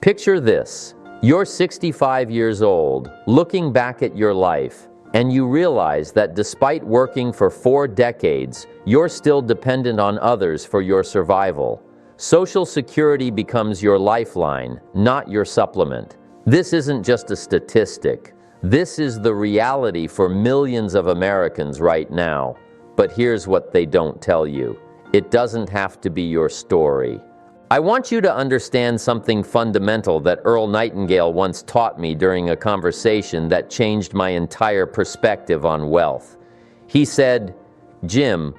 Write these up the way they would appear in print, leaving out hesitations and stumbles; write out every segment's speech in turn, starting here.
Picture this. You're 65 years old, looking back at your life, and you realize that despite working for 4 decades, you're still dependent on others for your survival. Social Security becomes your lifeline, not your supplement. This isn't just a statistic. This is the reality for millions of Americans right now. But here's what they don't tell you. It doesn't have to be your story. I want you to understand something fundamental that Earl Nightingale once taught me during a conversation that changed my entire perspective on wealth. He said, "Jim,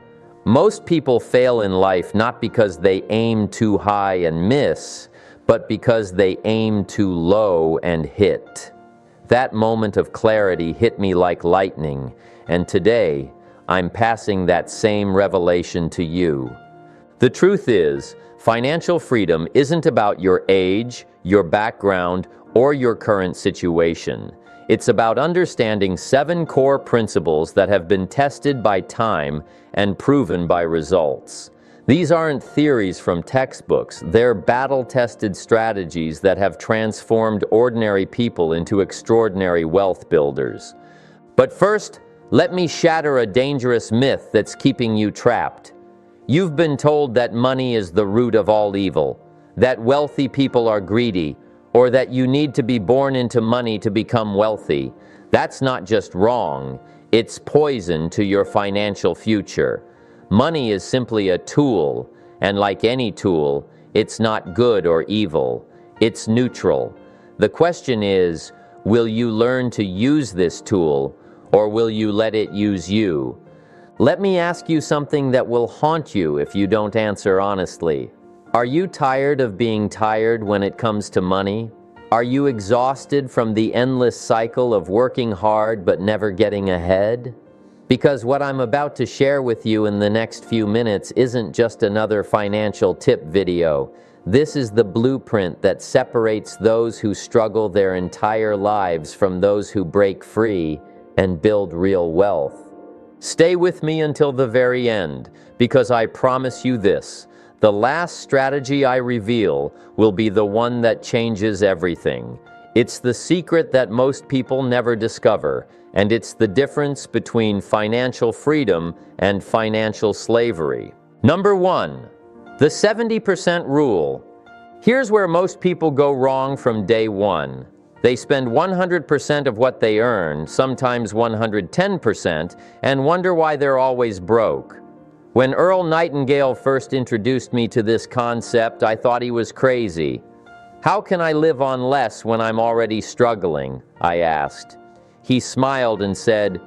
most people fail in life not because they aim too high and miss, but because they aim too low and hit." That moment of clarity hit me like lightning, and today I'm passing that same revelation to you. The truth is, financial freedom isn't about your age, your background, or your current situation. It's about understanding 7 core principles that have been tested by time and proven by results. These aren't theories from textbooks, they're battle-tested strategies that have transformed ordinary people into extraordinary wealth builders. But first, let me shatter a dangerous myth that's keeping you trapped. You've been told that money is the root of all evil, that wealthy people are greedy, or that you need to be born into money to become wealthy. That's not just wrong, it's poison to your financial future. Money is simply a tool, and like any tool, it's not good or evil. It's neutral. The question is, will you learn to use this tool, or will you let it use you? Let me ask you something that will haunt you if you don't answer honestly. Are you tired of being tired when it comes to money? Are you exhausted from the endless cycle of working hard but never getting ahead? Because what I'm about to share with you in the next few minutes isn't just another financial tip video. This is the blueprint that separates those who struggle their entire lives from those who break free and build real wealth. Stay with me until the very end, because I promise you this: the last strategy I reveal will be the one that changes everything. It's the secret that most people never discover, and it's the difference between financial freedom and financial slavery. Number 1, the 70% rule. Here's where most people go wrong from day one. They spend 100% of what they earn, sometimes 110%, and wonder why they're always broke. When Earl Nightingale first introduced me to this concept, I thought he was crazy. "How can I live on less when I'm already struggling?" I asked. He smiled and said,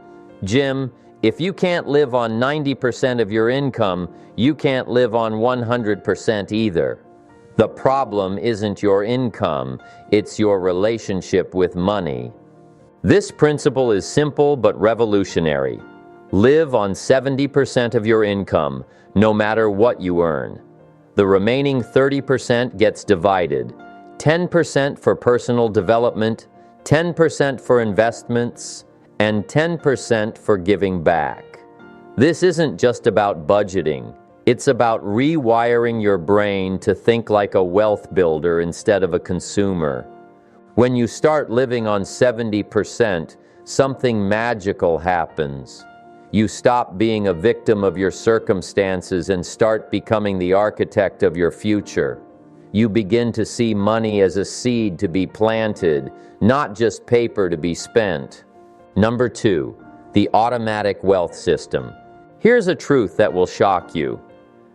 "Jim, if you can't live on 90% of your income, you can't live on 100% either. The problem isn't your income, it's your relationship with money." This principle is simple but revolutionary. Live on 70% of your income, no matter what you earn. The remaining 30% gets divided. 10% for personal development, 10% for investments, and 10% for giving back. This isn't just about budgeting. It's about rewiring your brain to think like a wealth builder instead of a consumer. When you start living on 70%, something magical happens. You stop being a victim of your circumstances and start becoming the architect of your future. You begin to see money as a seed to be planted, not just paper to be spent. Number 2, the automatic wealth system. Here's a truth that will shock you.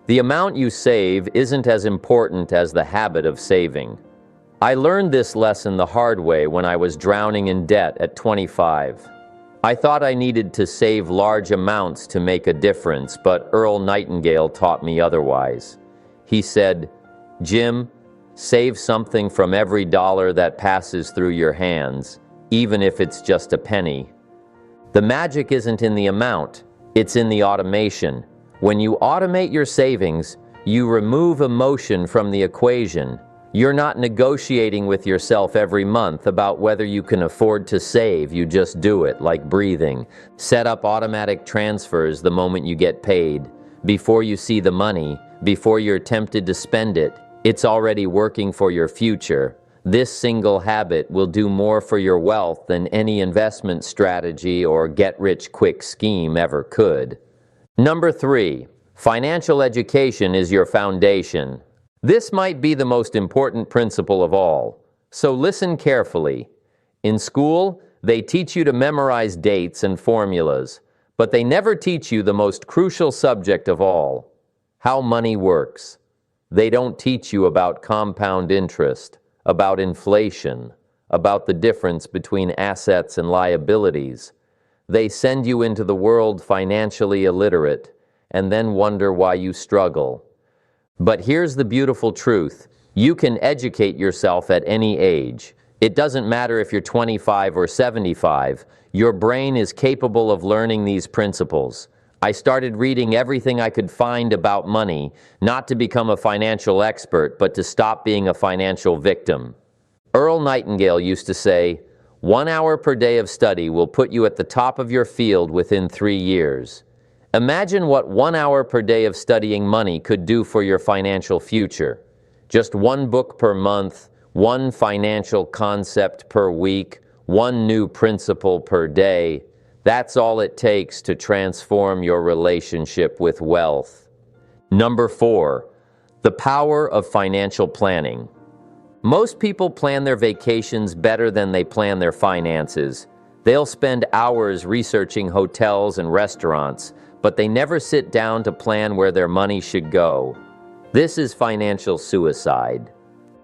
The amount you save isn't as important as the habit of saving. I learned this lesson the hard way when I was drowning in debt at 25. I thought I needed to save large amounts to make a difference, but Earl Nightingale taught me otherwise. He said, "Jim, save something from every dollar that passes through your hands, even if it's just a penny." The magic isn't in the amount, it's in the automation. When you automate your savings, you remove emotion from the equation. You're not negotiating with yourself every month about whether you can afford to save. You just do it, like breathing. Set up automatic transfers the moment you get paid. Before you see the money, before you're tempted to spend it, it's already working for your future. This single habit will do more for your wealth than any investment strategy or get-rich-quick scheme ever could. Number 3, financial education is your foundation. This might be the most important principle of all, so listen carefully. In school, they teach you to memorize dates and formulas, but they never teach you the most crucial subject of all, how money works. They don't teach you about compound interest, about inflation, about the difference between assets and liabilities. They send you into the world financially illiterate and then wonder why you struggle. But here's the beautiful truth. You can educate yourself at any age. It doesn't matter if you're 25 or 75. Your brain is capable of learning these principles. I started reading everything I could find about money, not to become a financial expert, but to stop being a financial victim. Earl Nightingale used to say, 1 hour per day of study will put you at the top of your field within 3 years. Imagine what 1 hour per day of studying money could do for your financial future. Just 1 book per month, 1 financial concept per week, 1 new principle per day. That's all it takes to transform your relationship with wealth. Number 4, the power of financial planning. Most people plan their vacations better than they plan their finances. They'll spend hours researching hotels and restaurants, but they never sit down to plan where their money should go. This is financial suicide.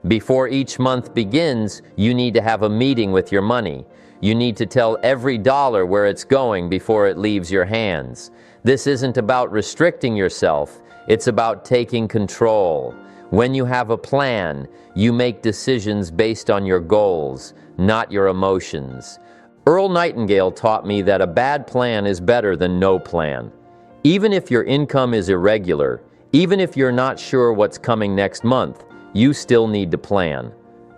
Before each month begins, you need to have a meeting with your money. You need to tell every dollar where it's going before it leaves your hands. This isn't about restricting yourself, it's about taking control. When you have a plan, you make decisions based on your goals, not your emotions. Earl Nightingale taught me that a bad plan is better than no plan. Even if your income is irregular, even if you're not sure what's coming next month, you still need to plan.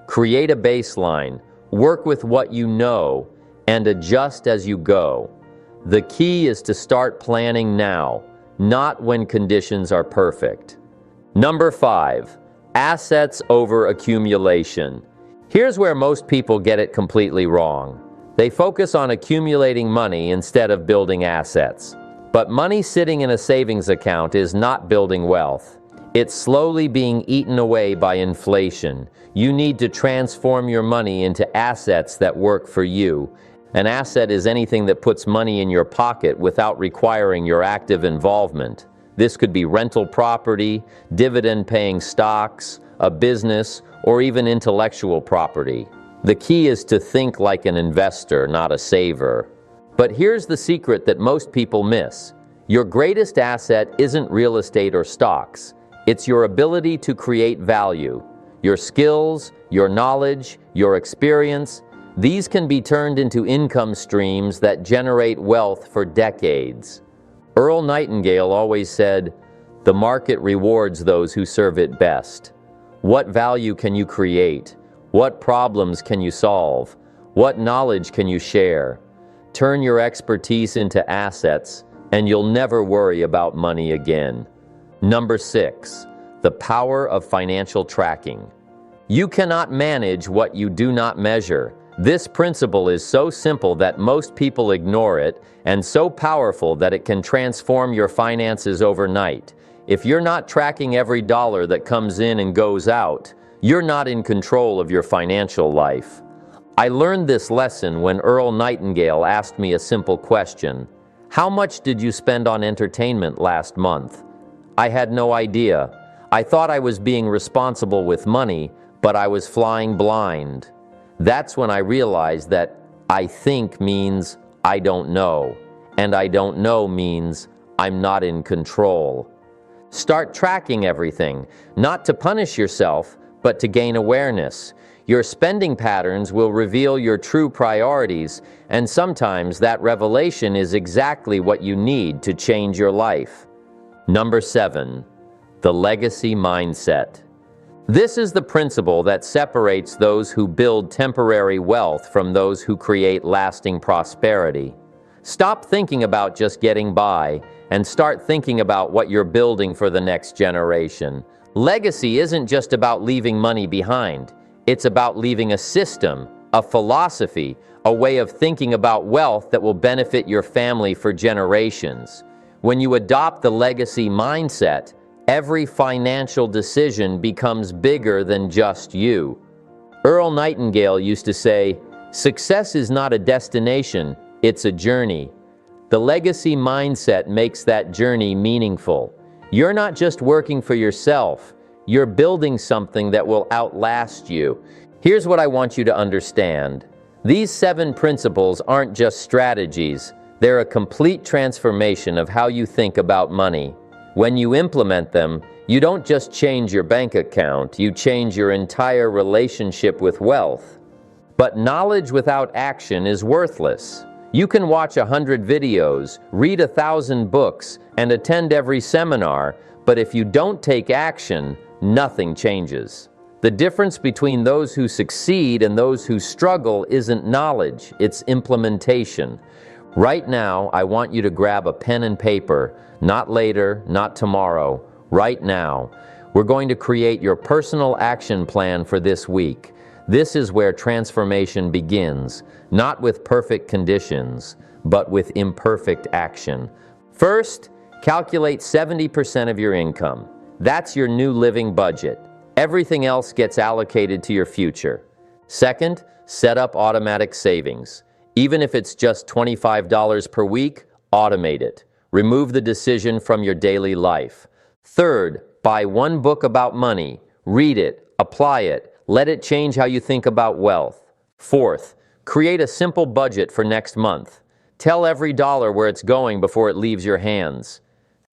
Create a baseline, work with what you know, and adjust as you go. The key is to start planning now, not when conditions are perfect. Number 5, assets over accumulation. Here's where most people get it completely wrong. They focus on accumulating money instead of building assets. But money sitting in a savings account is not building wealth. It's slowly being eaten away by inflation. You need to transform your money into assets that work for you. An asset is anything that puts money in your pocket without requiring your active involvement. This could be rental property, dividend-paying stocks, a business, or even intellectual property. The key is to think like an investor, not a saver. But here's the secret that most people miss. Your greatest asset isn't real estate or stocks. It's your ability to create value. Your skills, your knowledge, your experience, these can be turned into income streams that generate wealth for decades. Earl Nightingale always said, "The market rewards those who serve it best." What value can you create? What problems can you solve? What knowledge can you share? Turn your expertise into assets, and you'll never worry about money again. Number 6, the power of financial tracking. You cannot manage what you do not measure. This principle is so simple that most people ignore it, and so powerful that it can transform your finances overnight. If you're not tracking every dollar that comes in and goes out, you're not in control of your financial life. I learned this lesson when Earl Nightingale asked me a simple question. How much did you spend on entertainment last month? I had no idea. I thought I was being responsible with money, but I was flying blind. That's when I realized that I think means I don't know, and I don't know means I'm not in control. Start tracking everything, not to punish yourself, but to gain awareness. Your spending patterns will reveal your true priorities, and sometimes that revelation is exactly what you need to change your life. Number 7, the legacy mindset. This is the principle that separates those who build temporary wealth from those who create lasting prosperity. Stop thinking about just getting by and start thinking about what you're building for the next generation. Legacy isn't just about leaving money behind. It's about leaving a system, a philosophy, a way of thinking about wealth that will benefit your family for generations. When you adopt the legacy mindset, every financial decision becomes bigger than just you. Earl Nightingale used to say, "Success is not a destination, it's a journey." The legacy mindset makes that journey meaningful. You're not just working for yourself, you're building something that will outlast you. Here's what I want you to understand. These 7 principles aren't just strategies, they're a complete transformation of how you think about money. When you implement them, you don't just change your bank account, you change your entire relationship with wealth. But knowledge without action is worthless. You can watch 100 videos, read 1,000 books, and attend every seminar, but if you don't take action, nothing changes. The difference between those who succeed and those who struggle isn't knowledge, it's implementation. Right now, I want you to grab a pen and paper, not later, not tomorrow, right now. We're going to create your personal action plan for this week. This is where transformation begins, not with perfect conditions, but with imperfect action. First, calculate 70% of your income. That's your new living budget. Everything else gets allocated to your future. Second, set up automatic savings. Even if it's just $25 per week, automate it. Remove the decision from your daily life. Third, buy one book about money. Read it, apply it, let it change how you think about wealth. Fourth, create a simple budget for next month. Tell every dollar where it's going before it leaves your hands.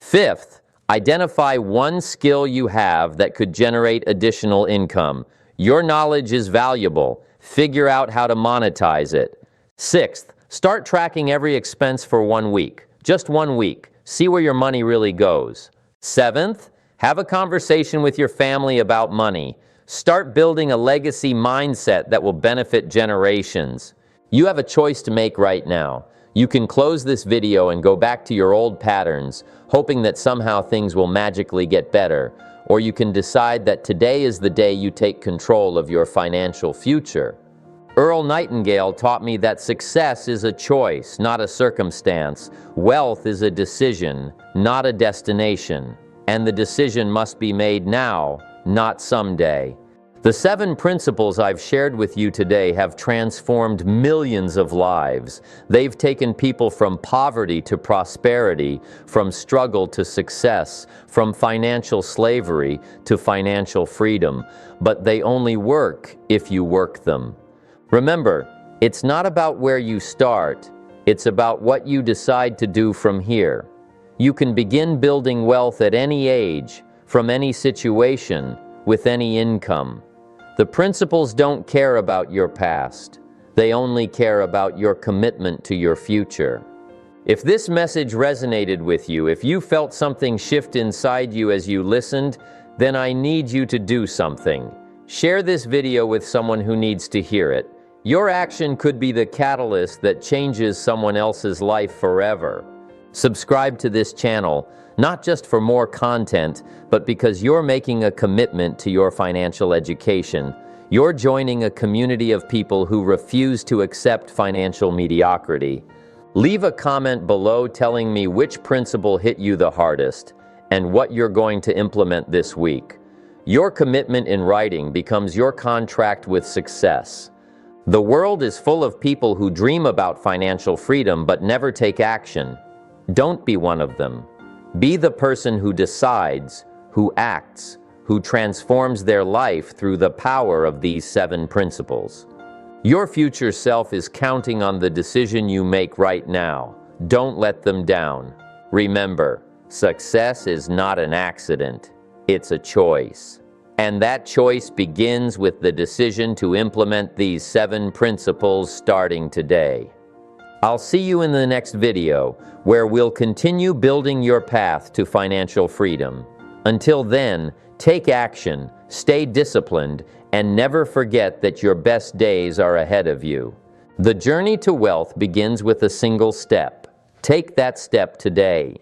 Fifth, identify one skill you have that could generate additional income. Your knowledge is valuable. Figure out how to monetize it. Sixth, start tracking every expense for 1 week. Just 1 week. See where your money really goes. Seventh, have a conversation with your family about money. Start building a legacy mindset that will benefit generations. You have a choice to make right now. You can close this video and go back to your old patterns, hoping that somehow things will magically get better. Or you can decide that today is the day you take control of your financial future. Earl Nightingale taught me that success is a choice, not a circumstance. Wealth is a decision, not a destination. And the decision must be made now, not someday. The 7 principles I've shared with you today have transformed millions of lives. They've taken people from poverty to prosperity, from struggle to success, from financial slavery to financial freedom. But they only work if you work them. Remember, it's not about where you start, it's about what you decide to do from here. You can begin building wealth at any age, from any situation, with any income. The principles don't care about your past. They only care about your commitment to your future. If this message resonated with you, if you felt something shift inside you as you listened, then I need you to do something. Share this video with someone who needs to hear it. Your action could be the catalyst that changes someone else's life forever. Subscribe to this channel, not just for more content, but because you're making a commitment to your financial education. You're joining a community of people who refuse to accept financial mediocrity. Leave a comment below telling me which principle hit you the hardest and what you're going to implement this week. Your commitment in writing becomes your contract with success. The world is full of people who dream about financial freedom but never take action. Don't be one of them. Be the person who decides, who acts, who transforms their life through the power of these 7 principles. Your future self is counting on the decision you make right now. Don't let them down. Remember, success is not an accident. It's a choice. And that choice begins with the decision to implement these 7 principles starting today. I'll see you in the next video, where we'll continue building your path to financial freedom. Until then, take action, stay disciplined, and never forget that your best days are ahead of you. The journey to wealth begins with a single step. Take that step today.